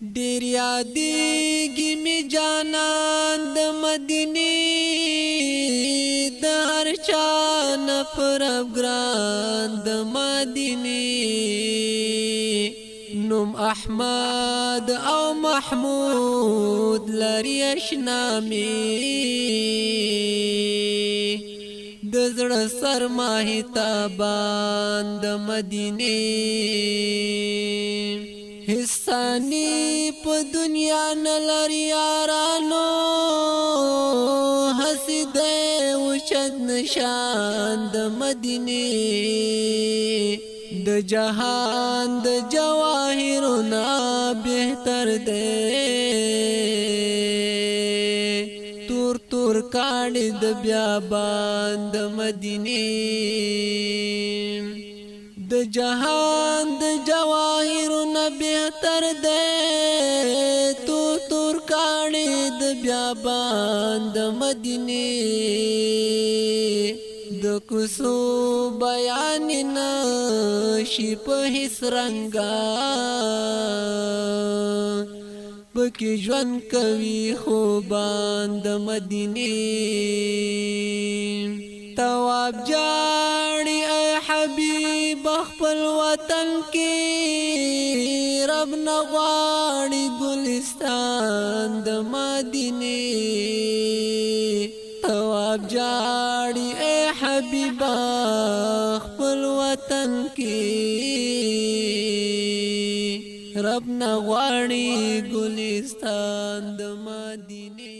ډیر یادېږي می جانان د مدینې د هر چا نه پر افګران د مدینې نوم احمد او محمود لري اشنا می د زړه سرمایه تابان د مدینې حسانی په دنیا نلری یارانو حسد وشد نشان د مدینه د جهان د جواهرنا بهتر ده تور تور کاڼي د بیابان د مدینه د جهان د جواهرنا بهتر ده تور تور کاڼي د بیابان د مدینه د کوسو بیان نشي په هیڅ رنګا پکې ژوند کوي خوبان د مدینه تواب جاړي اے حبیب خپل وطن کې رب نغواړي ګلستان د مدینه تواب جاړي اے حبیب خپل وطن کې رب نغواړي ګلستان د مدینه